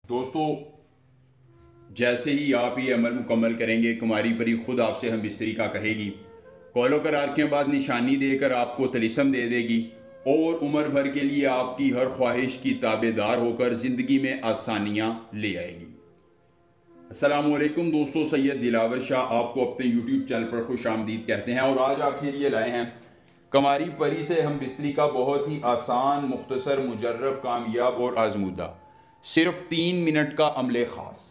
दोस्तों, जैसे ही आप ये अमल मुकम्मल करेंगे, कुमारी परी खुद आपसे हम बिस्तरी का कहेगी, कौलो करार के बाद निशानी देकर आपको तलिस्म दे देगी और उम्र भर के लिए आपकी हर ख्वाहिश की ताबेदार होकर ज़िंदगी में आसानियाँ ले आएगी। अस्सलामुअलैकुम दोस्तों, सैयद दिलावर शाह आपको अपने यूट्यूब चैनल पर खुश आमदीद कहते हैं और आज आपके लिए लाए हैं कुमारी परी से हम बिस्तरी का बहुत ही आसान, मुख्तसर, मुजर्रब, कामयाब और आजमूदा सिर्फ 3 मिनट का अमले ख़ास।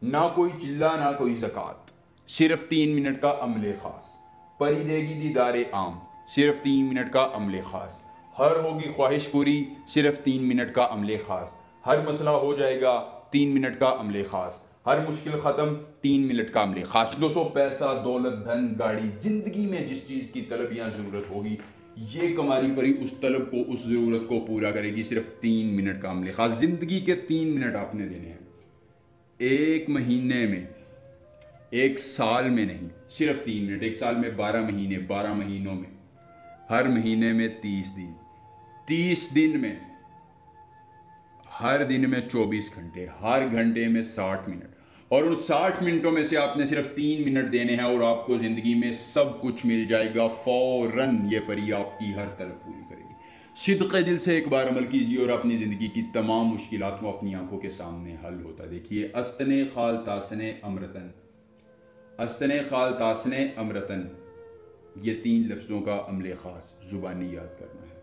ना कोई चिल्ला ना कोई ज़कात, सिर्फ 3 मिनट का अमले ख़ास। परी देगी दीदारे आम, सिर्फ 3 मिनट का अमले ख़ास। हर होगी ख्वाहिश पूरी, सिर्फ 3 मिनट का अमले ख़ास। हर मसला हो जाएगा 3 मिनट का अमले ख़ास। हर मुश्किल ख़त्म 3 मिनट का अमले ख़ास। दोस्तों, पैसा, दौलत, धन, गाड़ी, ज़िंदगी में जिस चीज़ की तलब या ज़रूरत होगी, ये कुमारी परी उस तलब को, उस ज़रूरत को पूरा करेगी। सिर्फ 3 मिनट का अमले ख़ास। ज़िंदगी के 3 मिनट आपने देने हैं, 1 महीने में, 1 साल में नहीं, सिर्फ 3 मिनट। 1 साल में 12 महीने, 12 महीनों में, हर महीने में 30 दिन, 30 दिन में, हर दिन में 24 घंटे, हर घंटे में 60 मिनट, और उन 60 मिनटों में से आपने सिर्फ 3 मिनट देने हैं और आपको ज़िंदगी में सब कुछ मिल जाएगा फ़ौरन। ये परी आपकी हर तलब पूरी करेगी। सिद्क़े दिल से एक बार अमल कीजिए और अपनी ज़िंदगी की तमाम मुश्किलात को अपनी आंखों के सामने हल होता देखिए। अस्तने खाल तासने अमरतन, अस्तने खाल तासने अमरतन, ये 3 लफ्ज़ों का अमले ख़ास ज़ुबानी याद करना है।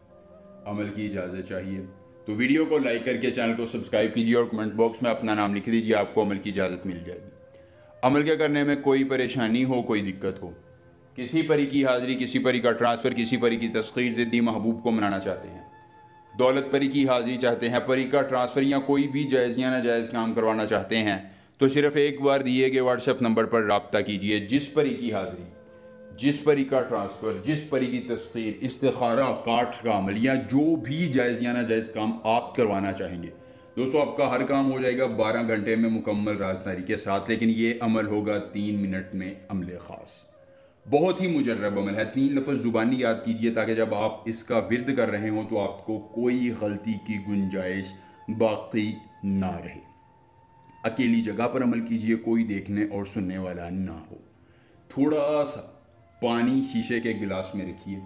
अमल की इजाज़त चाहिए तो वीडियो को लाइक करके चैनल को सब्सक्राइब कीजिए और कमेंट बॉक्स में अपना नाम लिख दीजिए, आपको अमल की इजाज़त मिल जाएगी। अमल के करने में कोई परेशानी हो, कोई दिक्कत हो, किसी परी की हाज़िरी, किसी परी का ट्रांसफ़र, किसी परी की तस्खीर, ज़िद्दी महबूब को मनाना चाहते हैं, दौलत परी की हाज़िरी चाहते हैं, परी का ट्रांसफ़र या कोई भी जायज़ या नाजायज़ काम करवाना चाहते हैं, तो सिर्फ़ एक बार दिए गए व्हाट्सएप नंबर पर रब्ता कीजिए। जिस परी की हाज़िरी, जिस परी का ट्रांसफ़र, जिस परी की तस्खीर, इस्तिखारा, काट का अमल या जो भी जायज़ या नाजायज़ काम आप करवाना चाहेंगे, दोस्तों आपका हर काम हो जाएगा 12 घंटे में मुकम्मल राज़दारी के साथ। लेकिन ये अमल होगा 3 मिनट में अमले ख़ास। बहुत ही मुजर्रब अमल है। 3 लफ्ज़ ज़ुबानी याद कीजिए ताकि जब आप इसका विर्द कर रहे हों तो आपको कोई गलती की गुंजाइश बाकी ना रहे। अकेली जगह पर अमल कीजिए, कोई देखने और सुनने वाला ना हो। थोड़ा सा पानी शीशे के गिलास में रखिए,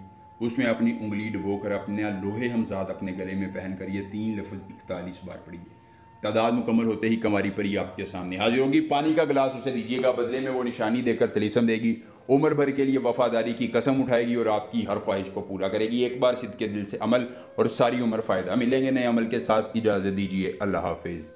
उसमें अपनी उंगली डुबोकर अपने लोहे हमजाद अपने गले में पहन कर ये 3 लफ्ज़ 41 बार पढ़िए। तादाद मुकम्मल होते ही कुमारी परी आपके सामने हाजिर होगी। पानी का गिलास उसे दीजिएगा, बदले में वो निशानी देकर तलिस्म देगी, उम्र भर के लिए वफादारी की कसम उठाएगी और आपकी हर ख्वाहिश को पूरा करेगी। एक बार सिद्क़े दिल से अमल और सारी उम्र फ़ायदा मिलेंगे। नए अमल के साथ इजाज़त दीजिए। अल्लाह हाफिज़।